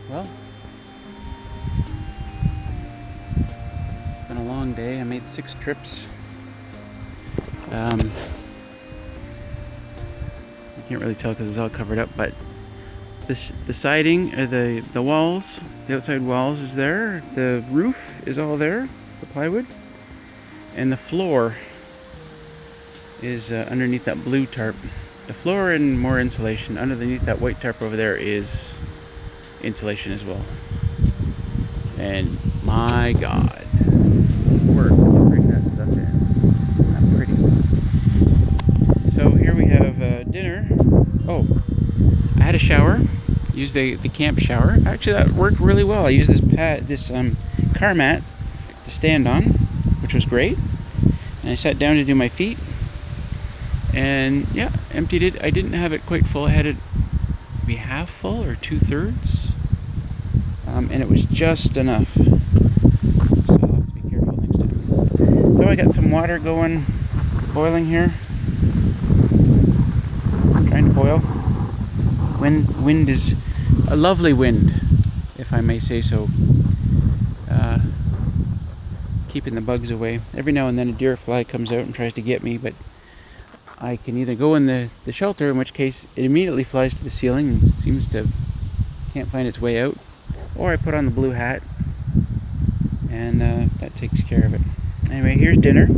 Well, it's been a long day. I made 6 trips. You can't really tell because it's all covered up, but the siding, or the walls, the outside walls is there. The roof is all there, the plywood, and the floor is underneath that blue tarp. The floor and more insulation. Underneath that white tarp over there is insulation as well. And my God, work to bring that stuff in. Not pretty. So here we have dinner. Oh, I had a shower. Used the camp shower. Actually, that worked really well. I used this car mat to stand on, which was great. And I sat down to do my feet. And yeah, emptied it. I didn't have it quite full. I had it maybe half full or 2/3. And it was just enough. So I'll have to be careful next time. So I got some water going, boiling here. Trying to boil. Wind is a lovely wind, if I may say so. Keeping the bugs away. Every now and then a deer fly comes out and tries to get me, but I can either go in the shelter, in which case it immediately flies to the ceiling and can't find its way out, or I put on the blue hat and that takes care of it. Anyway, here's dinner.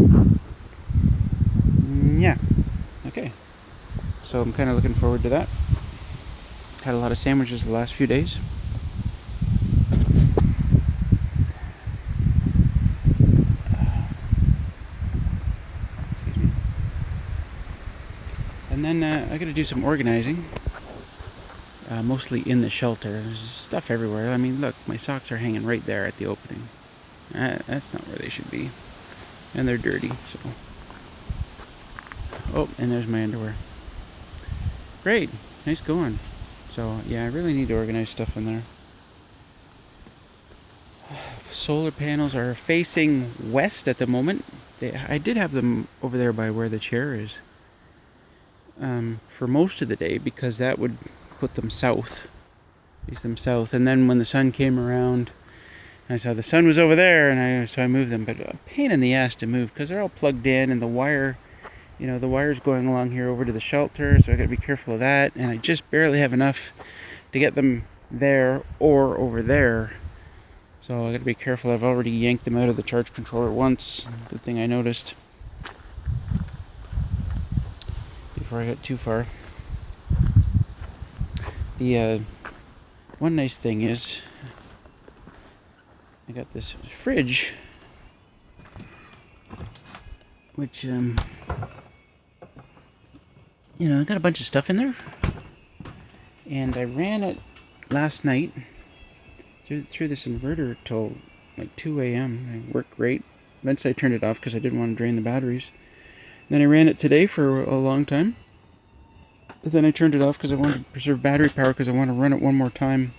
Yeah, okay. So I'm kind of looking forward to that. Had a lot of sandwiches the last few days. Excuse me. And then I got to do some organizing. Mostly in the shelter. There's stuff everywhere. I mean, look, my socks are hanging right there at the opening. That's not where they should be. And they're dirty, so. Oh, and there's my underwear. Great. Nice going. So, yeah, I really need to organize stuff in there. Solar panels are facing west at the moment. I did have them over there by where the chair is. For most of the day, because that would put them south, face them south. And then when the sun came around, I saw the sun was over there, and so I moved them. But a pain in the ass to move because they're all plugged in, and the wire, the wire's going along here over to the shelter, so I got to be careful of that. And I just barely have enough to get them there or over there, so I got to be careful. I've already yanked them out of the charge controller once. Good thing I noticed before I got too far. The one nice thing is I got this fridge, which I got a bunch of stuff in there, and I ran it last night through this inverter till like 2 a.m. It worked great. Eventually I turned it off because I didn't want to drain the batteries. And then I ran it today for a long time. But then I turned it off because I wanted to preserve battery power, because I want to run it one more time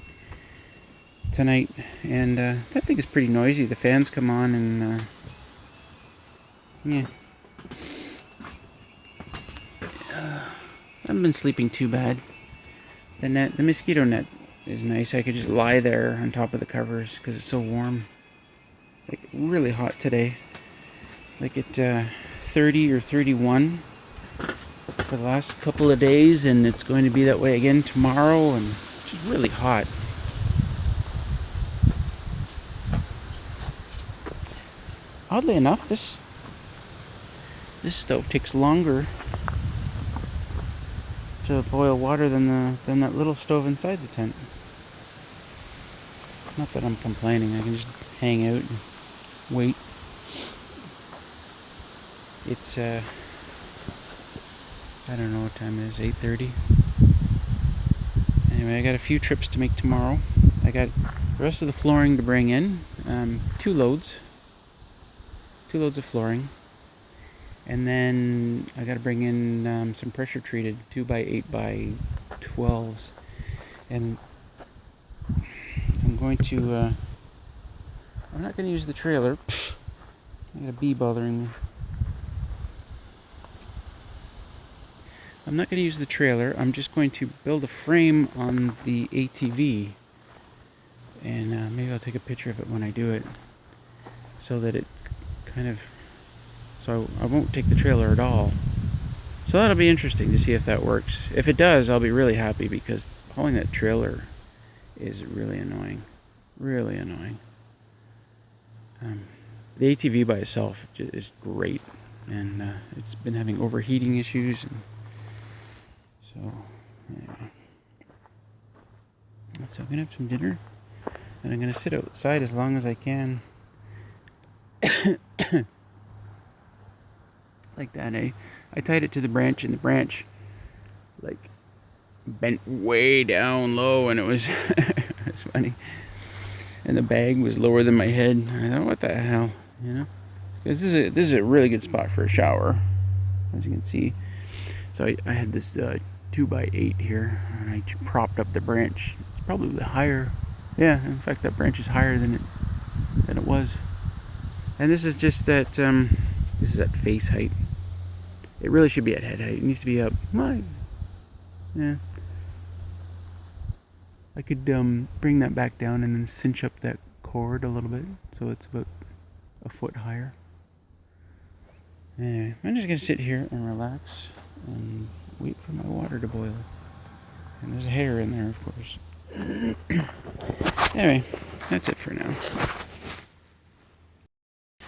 tonight. And that thing is pretty noisy. The fans come on and yeah. I haven't been sleeping too bad. The mosquito net is nice. I could just lie there on top of the covers because it's so warm. Like really hot today. Like at 30 or 31 for the last couple of days, and it's going to be that way again tomorrow, and it's just really hot. Oddly enough, this stove takes longer to boil water than that little stove inside the tent. Not that I'm complaining. I can just hang out and wait. It's I don't know what time it is, 8:30. Anyway, I got a few trips to make tomorrow. I got the rest of the flooring to bring in, 2 loads of flooring, and then I got to bring in some pressure treated 2x8x12s, and I'm not going to use the trailer. I got a bee bothering me. I'm not going to use the trailer. I'm just going to build a frame on the ATV And maybe I'll take a picture of it when I do it, so that it kind of, so I won't take the trailer at all. So that'll be interesting to see if that works. If it does, I'll be really happy, because hauling that trailer is really annoying. Really annoying. The ATV by itself is great, and it's been having overheating issues, and so anyway. So I'm gonna have some dinner, and I'm gonna sit outside as long as I can. Like that, eh? I tied it to the branch, and the branch like bent way down low, and it was it's funny. And the bag was lower than my head. I thought, what the hell, you know? Because this is a really good spot for a shower, as you can see. So I had this 2x8 here, and I propped up the branch. It's probably higher. Yeah, in fact, that branch is higher than it was. And this is just at this is at face height. It really should be at head height. It needs to be up. Well, yeah. I could bring that back down and then cinch up that cord a little bit, so it's about a foot higher. Anyway, I'm just gonna sit here and relax and wait for my water to boil. And there's a hair in there, of course. Anyway, that's it for now.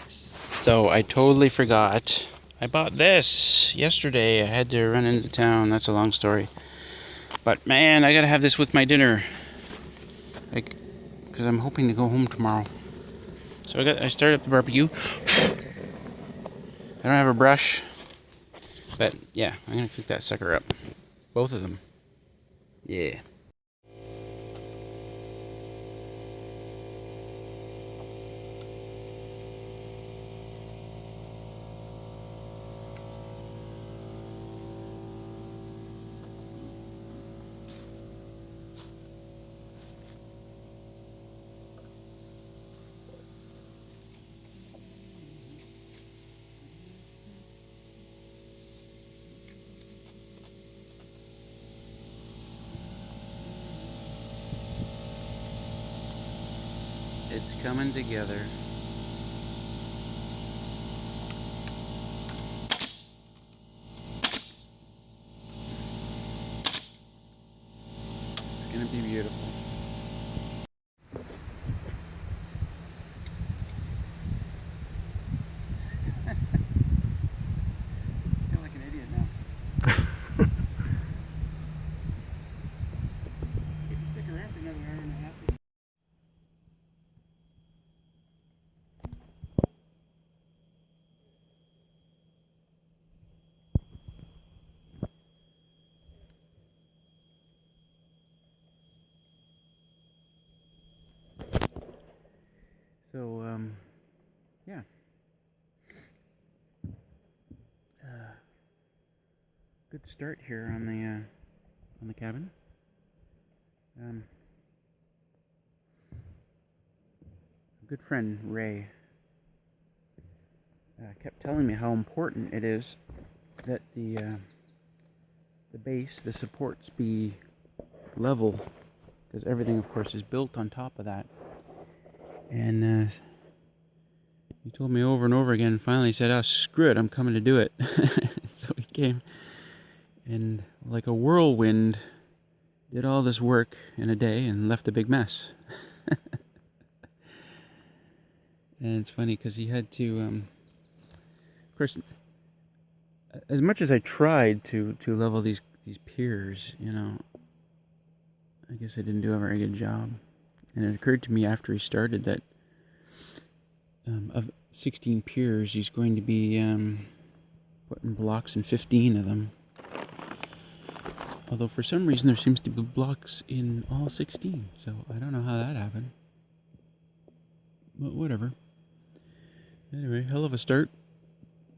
So I totally forgot. I bought this yesterday. I had to run into town. That's a long story. But man, I gotta have this with my dinner. Like, because I'm hoping to go home tomorrow. So I started up the barbecue. I don't have a brush, but yeah, I'm gonna cook that sucker up. Both of them. Yeah. It's coming together. It's gonna be beautiful. I feel like an idiot now. If you stick around for another hour and a half. So, yeah. Good start here on the cabin. A good friend Ray kept telling me how important it is that the base, the supports, be level, because everything, of course, is built on top of that. And he told me over and over again. Finally, he said, "Oh, screw it, I'm coming to do it." So he came, and like a whirlwind, did all this work in a day and left a big mess. And it's funny because he had to, of course, as much as I tried to level these piers, you know, I guess I didn't do a very good job. And it occurred to me after he started that of 16 piers, he's going to be putting blocks in 15 of them. Although for some reason there seems to be blocks in all 16, so I don't know how that happened. But whatever. Anyway, hell of a start.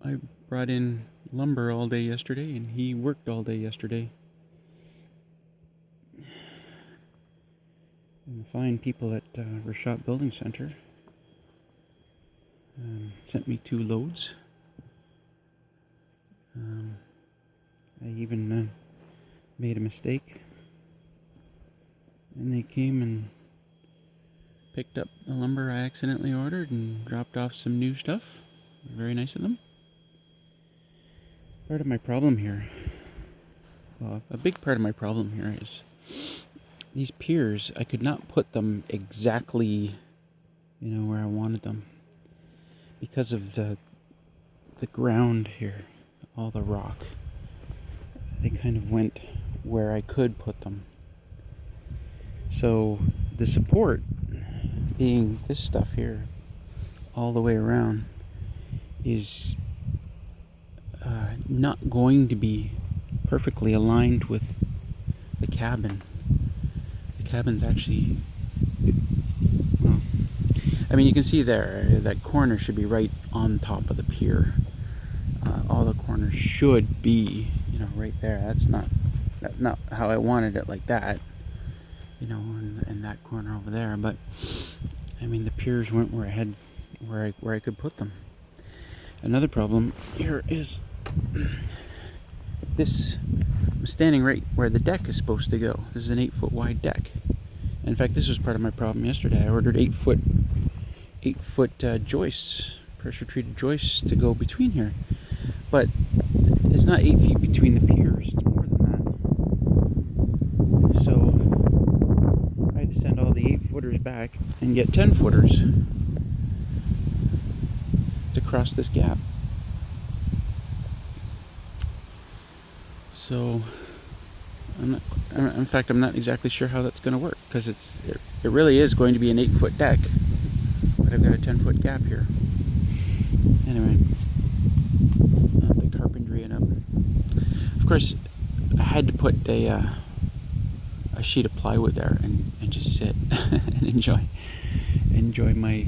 I brought in lumber all day yesterday, and he worked all day yesterday. And the fine people at Rashot Building Center sent me 2 loads. I even made a mistake, and they came and picked up the lumber I accidentally ordered and dropped off some new stuff. Very nice of them. Part of my problem here, well, a big part of my problem here is these piers. I could not put them exactly, where I wanted them because of the ground here, all the rock. They kind of went where I could put them. So the support being this stuff here all the way around is not going to be perfectly aligned with the cabin. The cabin's actually, well, I mean, you can see there, that corner should be right on top of the pier. All the corners should be, right there. That's not how I wanted it, like that, in that corner over there. But I mean, the piers weren't where I could put them. Another problem here is this. I'm standing right where the deck is supposed to go. This is an 8-foot wide deck. And in fact, this was part of my problem yesterday. I ordered 8-foot joists, pressure treated joists, to go between here. But it's not 8 feet between the piers. It's more than that. So I had to send all the 8-footers back and get 10-footers to cross this gap. So I'm not exactly sure how that's going to work, because it really is going to be an 8-foot deck, but I've got a 10-foot gap here. Anyway, the carpentry it up. Of course, I had to put a sheet of plywood there and just sit and enjoy my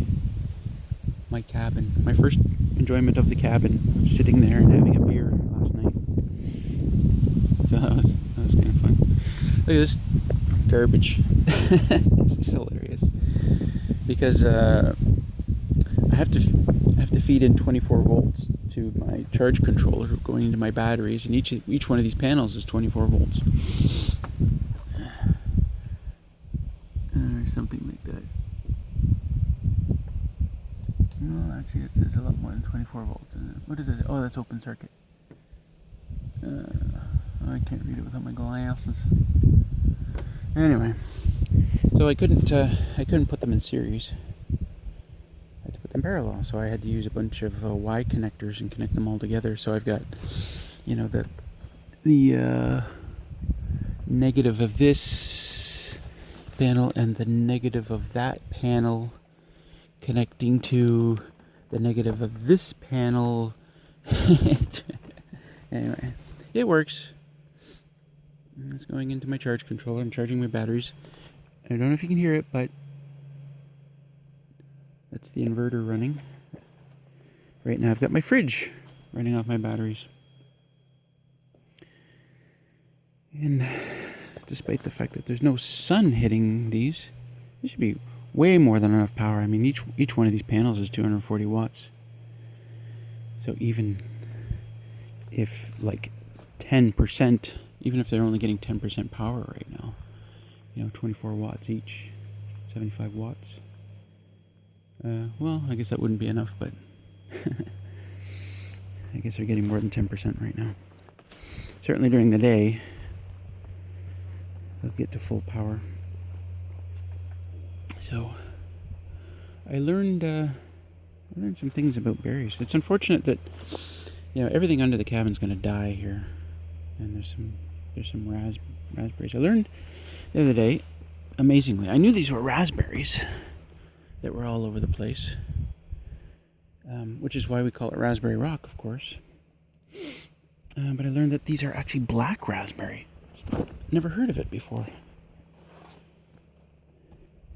cabin. My first enjoyment of the cabin, sitting there and having a beer last night. So that was kind of fun. Look at this garbage. It's hilarious because I have to feed in 24 volts to my charge controller going into my batteries, and each one of these panels is 24 volts. Or something like that. No, actually it says a lot more than 24 volts. What is it? Oh, that's open circuit. I can't read it without my glasses. Anyway, so I couldn't put them in series. I had to put them parallel, so I had to use a bunch of Y connectors and connect them all together. So I've got, the negative of this panel and the negative of that panel connecting to the negative of this panel. Anyway, it works. It's going into my charge controller. I'm charging my batteries. I don't know if you can hear it, but that's the inverter running. Right now I've got my fridge running off my batteries. And despite the fact that there's no sun hitting these, there should be way more than enough power. I mean, each one of these panels is 240 watts. So even if like 10%, even if they're only getting 10% power right now, 24 watts each, 75 watts. Well, I guess that wouldn't be enough, but I guess they're getting more than 10% right now. Certainly during the day, they'll get to full power. So I learned some things about berries. It's unfortunate that everything under the cabin's going to die here, and there's some raspberries. I learned the other day, amazingly, I knew these were raspberries that were all over the place, which is why we call it raspberry rock, of course. But I learned that these are actually black raspberry. Never heard of it before.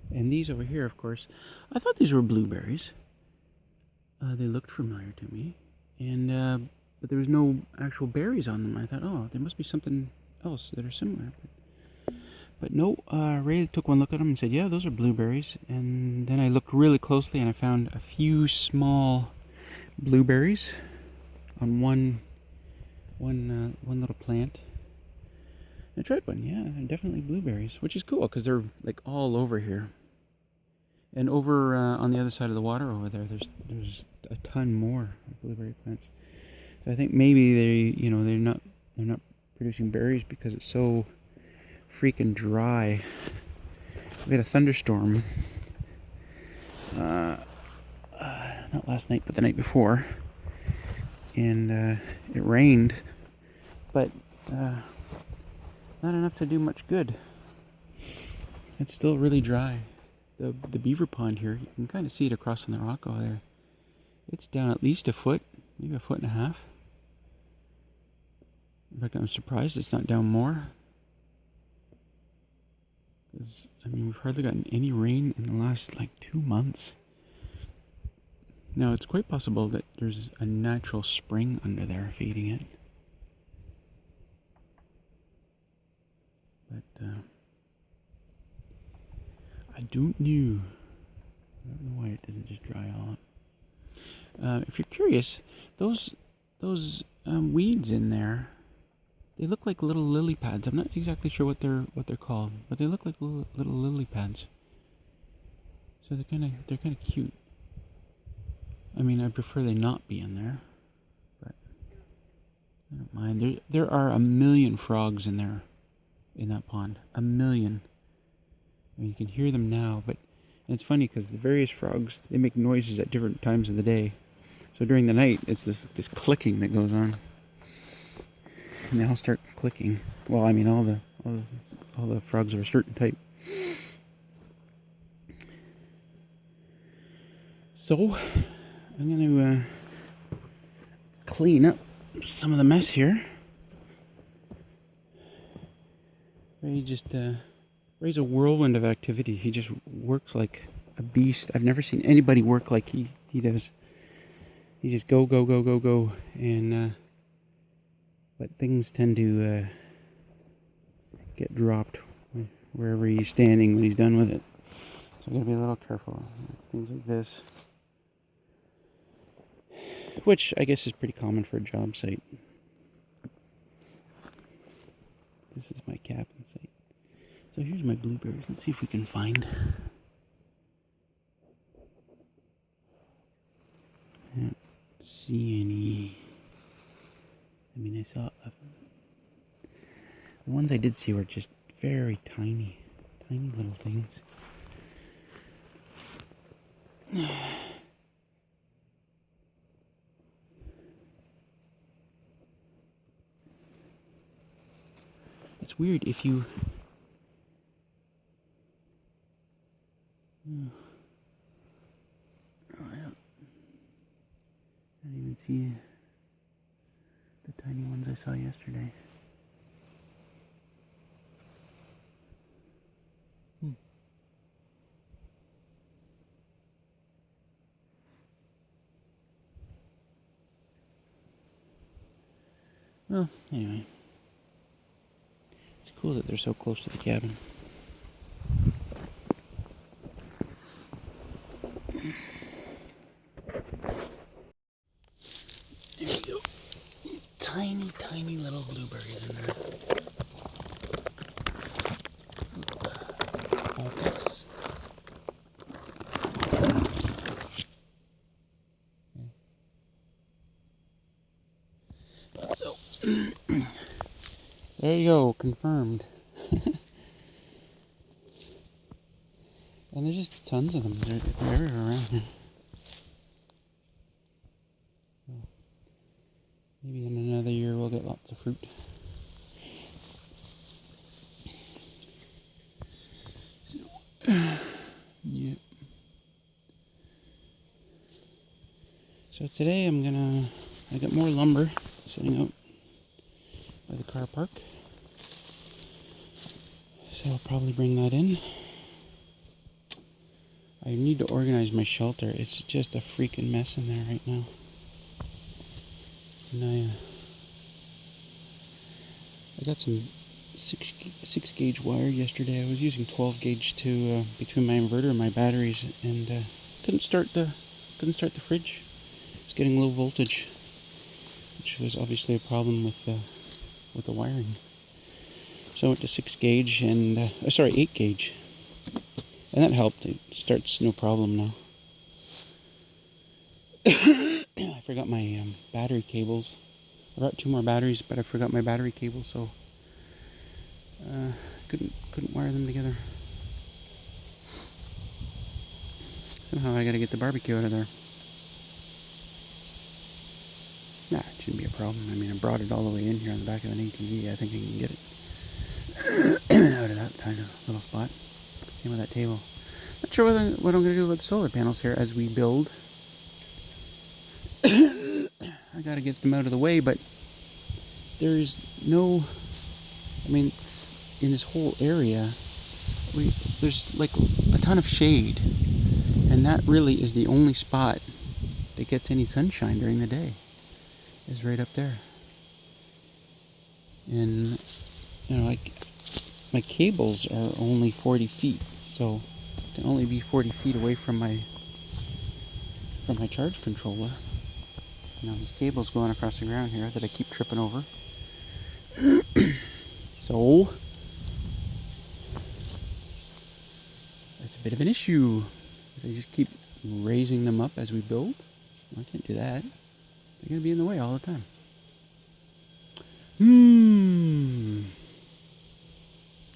And these over here, of course, I thought these were blueberries. They looked familiar to me, and but there was no actual berries on them. I thought, oh, there must be something else that are similar. But no, Ray took one look at them and said, yeah, those are blueberries. And then I looked really closely and I found a few small blueberries on one little plant. I tried one, yeah, they're definitely blueberries, which is cool because they're like all over here. And over on the other side of the water over there, there's a ton more blueberry plants. So I think maybe they're not producing berries because it's so freaking dry. We had a thunderstorm, not last night, but the night before, and it rained, but not enough to do much good. It's still really dry. The beaver pond here, you can kind of see it across on the rock over there. It's down at least a foot, maybe a foot and a half. In fact, I'm surprised it's not down more. Because, I mean, we've hardly gotten any rain in the last, 2 months. Now, it's quite possible that there's a natural spring under there feeding it. But, I don't know. I don't know why it doesn't just dry all up. If you're curious, those weeds in there, they look like little lily pads. I'm not exactly sure what they're called, but they look like little lily pads. So they're kind of cute. I mean, I prefer they not be in there, but I don't mind. There are a million frogs in there, in that pond. A million. I mean, you can hear them now, but and it's funny because the various frogs, they make noises at different times of the day. So during the night, it's this clicking that goes on, and they all start clicking. Well, I mean, all the frogs are a certain type. So I'm going to clean up some of the mess here. Ray's a whirlwind of activity. He just works like a beast. I've never seen anybody work like he does. He just go, and but things tend to get dropped wherever he's standing when he's done with it. So I gotta be a little careful. Things like this, which I guess is pretty common for a job site. This is my cabin site. So here's my blueberries. Let's see if we can find. I don't see any. I mean, I saw the ones I did see were just very tiny little things. It's weird if you. I don't even see the tiny ones I saw yesterday. Well, anyway. It's cool that they're so close to the cabin. There we go. Tiny little blueberries in there. Focus. So, there you go, confirmed. And there's just tons of them. They're everywhere around here. Maybe in another year we'll get lots of fruit. Yep. So today I got more lumber sitting out by the car park. So I'll probably bring that in. I need to organize my shelter. It's just a freaking mess in there right now. And I got some 6 gauge wire yesterday. I was using 12 gauge to between my inverter and my batteries, and couldn't start the fridge. It's getting low voltage, which was obviously a problem with the wiring. So I went to 6 gauge and 8 gauge, And that helped. It starts no problem now. I forgot my battery cables. I brought 2 more batteries, but I forgot my battery cables, so couldn't wire them together. Somehow I gotta get the barbecue out of there. Nah, it shouldn't be a problem. I mean, I brought it all the way in here on the back of an ATV. I think I can get it out of that tiny little spot. Same with that table. Not sure what I'm going to do with the solar panels here as we build. I got to get them out of the way, but there's no... I mean, in this whole area, there's like a ton of shade. And that really is the only spot that gets any sunshine during the day. Is right up there. And, you know, like, my cables are only 40 feet, so I can only be 40 feet away from my charge controller. Now this cable's going across the ground here that I keep tripping over. So that's a bit of an issue, because I just keep raising them up as we build. I can't do that. They're going to be in the way all the time.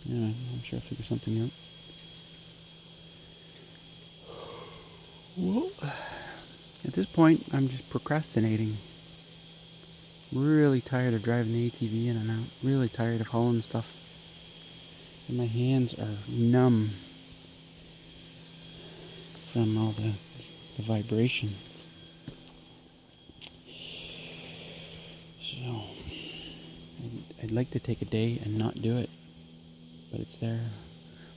Yeah, I'm sure I'll figure something out. Well, at this point, I'm just procrastinating. Really tired of driving the ATV in and out. Really tired of hauling stuff. And my hands are numb from all the vibration. So, I'd like to take a day and not do it, but it's there.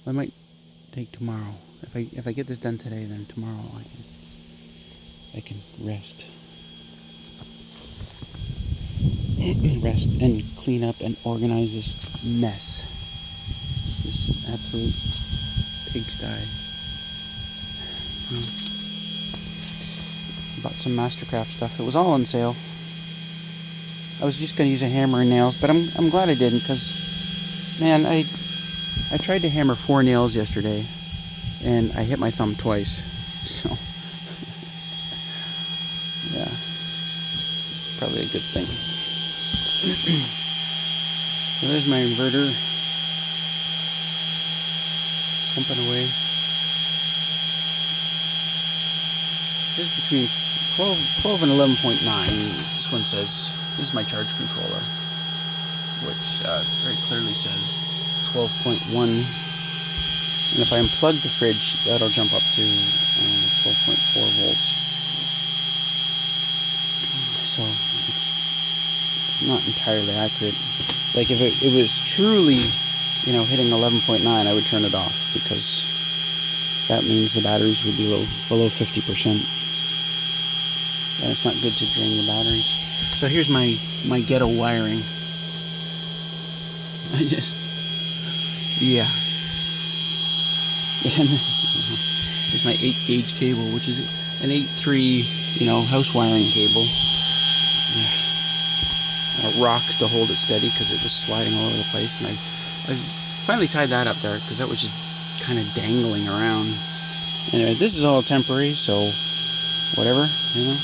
I might take tomorrow. If I get this done today, then tomorrow I can rest. Rest and clean up and organize this mess. This absolute pigsty. Bought some Mastercraft stuff. It was all on sale. I was just gonna use a hammer and nails, but I'm glad I didn't, because, man, I tried to hammer 4 nails yesterday, and I hit my thumb twice. So, yeah, it's probably a good thing. So there's my inverter, pumping away. It's between 12 and 11.9. This one says, this is my charge controller, which very clearly says 12.1. And if I unplug the fridge, that'll jump up to 12.4 volts. So it's not entirely accurate. Like if it was truly, you know, hitting 11.9, I would turn it off, because that means the batteries would be below 50%. And it's not good to drain the batteries. So here's my ghetto wiring. Yeah. And here's my 8-gauge cable, which is an 8.3, you know, house wiring cable. And a rock to hold it steady, because it was sliding all over the place. And I finally tied that up there, because that was just kind of dangling around. Anyway, this is all temporary, so whatever, you know.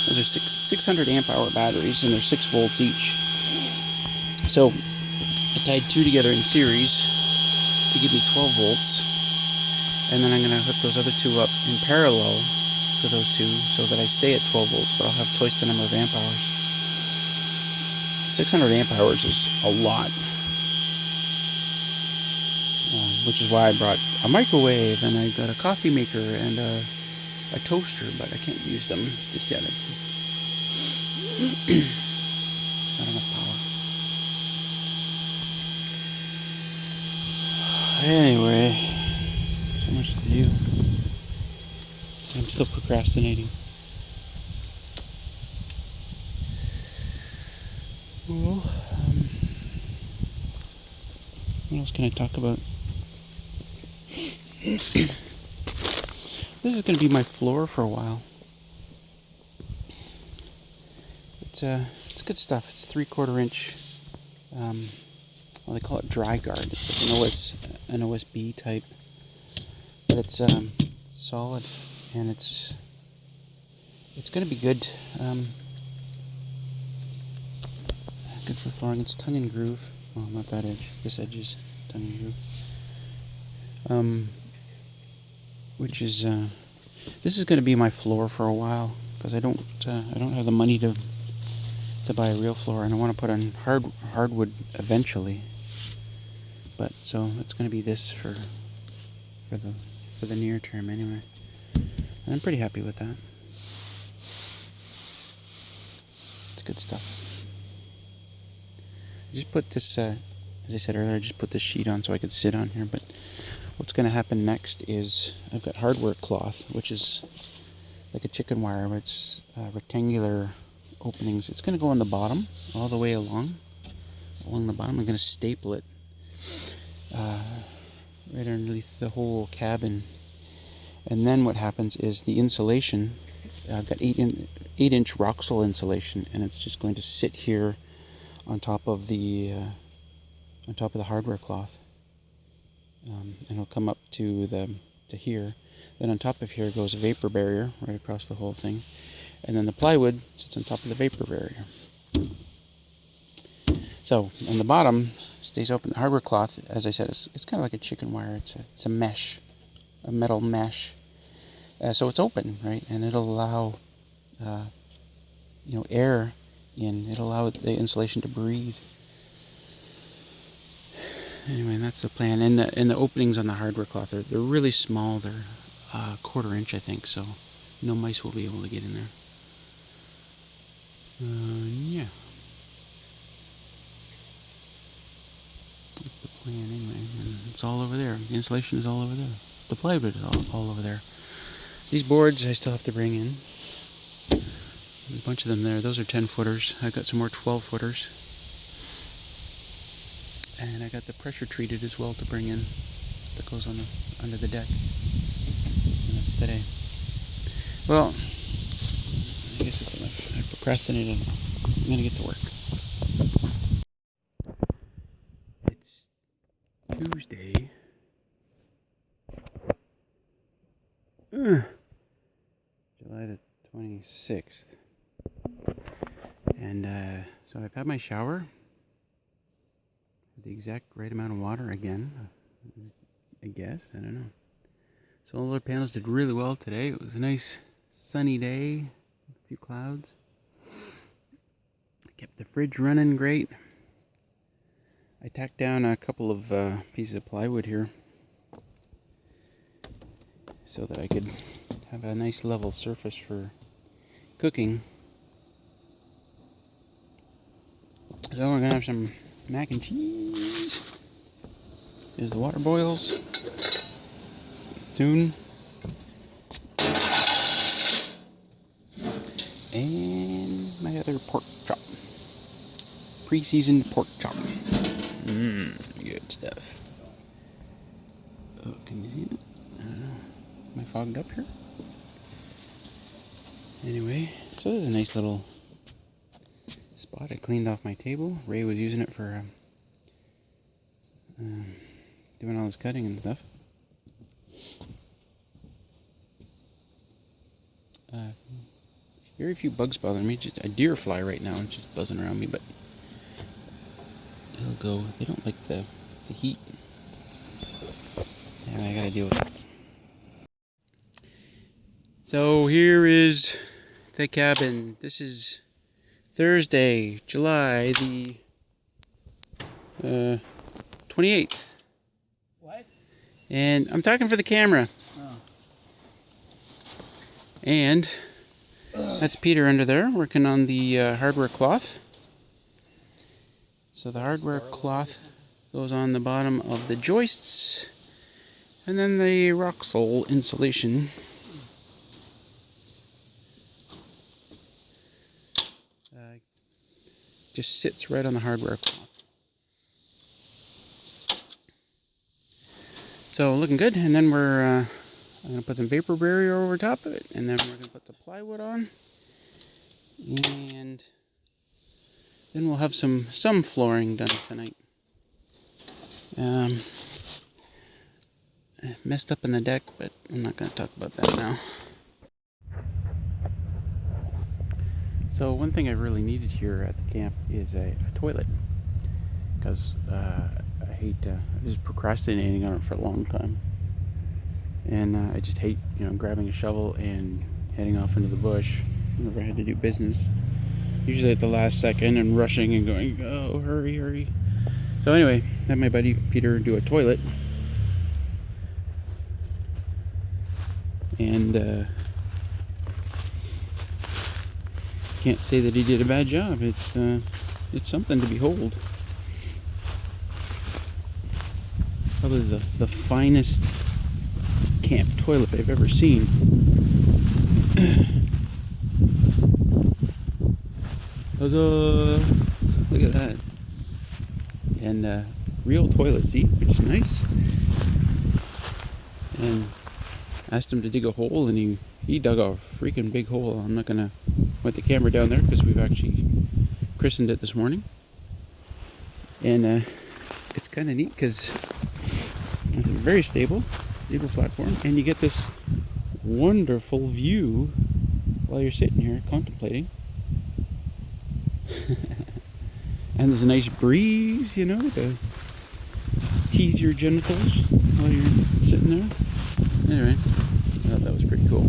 Those are 600 amp hour batteries, and they're 6 volts each. So I tied 2 together in series to give me 12 volts, and then I'm going to hook those other 2 up in parallel to those 2, so that I stay at 12 volts, but I'll have twice the number of amp hours. 600 amp hours is a lot, which is why I brought a microwave, and I got a coffee maker and a toaster, but I can't use them just yet. Not enough power. Anyway, so much to do. I'm still procrastinating. Well, what else can I talk about? This is going to be my floor for a while. It's good stuff. It's 3/4 inch. Well, they call it dry guard. It's like an an OSB type, but it's solid, and it's going to be good. Good for flooring. It's tongue and groove. Well, not that edge. This edge is tongue and groove. Which is this is going to be my floor for a while, because I don't have the money to buy a real floor, and I want to put on hardwood eventually. But so it's going to be this for the near term anyway. And I'm pretty happy with that. It's good stuff. I just put this, as I said earlier, I just put this sheet on so I could sit on here. But what's going to happen next is I've got hardware cloth, which is like a chicken wire, but it's rectangular openings. It's going to go on the bottom, all the way along the bottom. I'm going to staple it right underneath the whole cabin. And then what happens is the insulation, I've got 8-inch Roxol insulation, and it's just going to sit here on top of the hardware cloth, and it'll come up to here. Then on top of here goes a vapor barrier right across the whole thing, and then the plywood sits on top of the vapor barrier. So on the bottom stays open. The hardware cloth, as I said, it's kind of like a chicken wire. It's a mesh, a metal mesh. So it's open, right, and it'll allow air in. It'll allow the insulation to breathe. Anyway, that's the plan. And the openings on the hardware cloth they're really small. They're 1/4 inch, I think. So no mice will be able to get in there. Yeah. That's the plan anyway. And it's all over there. The insulation is all over there. The plywood is all over there. These boards I still have to bring in. There's a bunch of them there. Those are 10-footers. I've got some more 12-footers. And I got the pressure treated as well to bring in. That goes on under the deck. And that's today. Well, I guess that's enough. I procrastinated enough. I'm going to get to work. It's Tuesday. July the 26th. And so I've had my shower. The exact right amount of water again, I guess. I don't know. Solar panels did really well today. It was a nice sunny day, a few clouds. I kept the fridge running great. I tacked down a couple of pieces of plywood here so that I could have a nice level surface for cooking. So we're gonna have some mac and cheese. As the water boils soon. And my other pork chop. Pre-seasoned pork chop. Good stuff. Oh, can you see it? I don't know. Am I fogged up here? Anyway, so this is a nice little spot. I cleaned off my table. Ray was using it for doing all his cutting and stuff. Very few bugs bother me. Just a deer fly right now and just buzzing around me, but it'll go. They don't like the heat. And I gotta deal with this. So here is the cabin. This is Thursday, July the 28th. What? And I'm talking for the camera. Oh. And that's Peter under there working on the hardware cloth. So the hardware cloth goes on the bottom of the joists, and then the Roxol insulation just sits right on the hardware cloth. So looking good, and then I'm going to put some vapor barrier over top of it, and then we're going to put the plywood on, and then we'll have some flooring done tonight. messed up in the deck, but I'm not going to talk about that now. So one thing I really needed here at the camp is a toilet, because I hate I was procrastinating on it for a long time, and I just hate grabbing a shovel and heading off into the bush whenever I had to do business. Usually at the last second and rushing and going, oh, hurry, hurry. So anyway, I had my buddy Peter do a toilet, and can't say that he did a bad job. It's something to behold. Probably the finest camp toilet I've ever seen. Look at that. And real toilet seat, which is nice. And asked him to dig a hole, and he dug a freaking big hole. I'm not gonna put the camera down there because we've actually christened it this morning. And it's kind of neat because it's a very stable platform, and you get this wonderful view while you're sitting here contemplating. And there's a nice breeze, to tease your genitals while you're sitting there. Anyway, I thought that was pretty cool.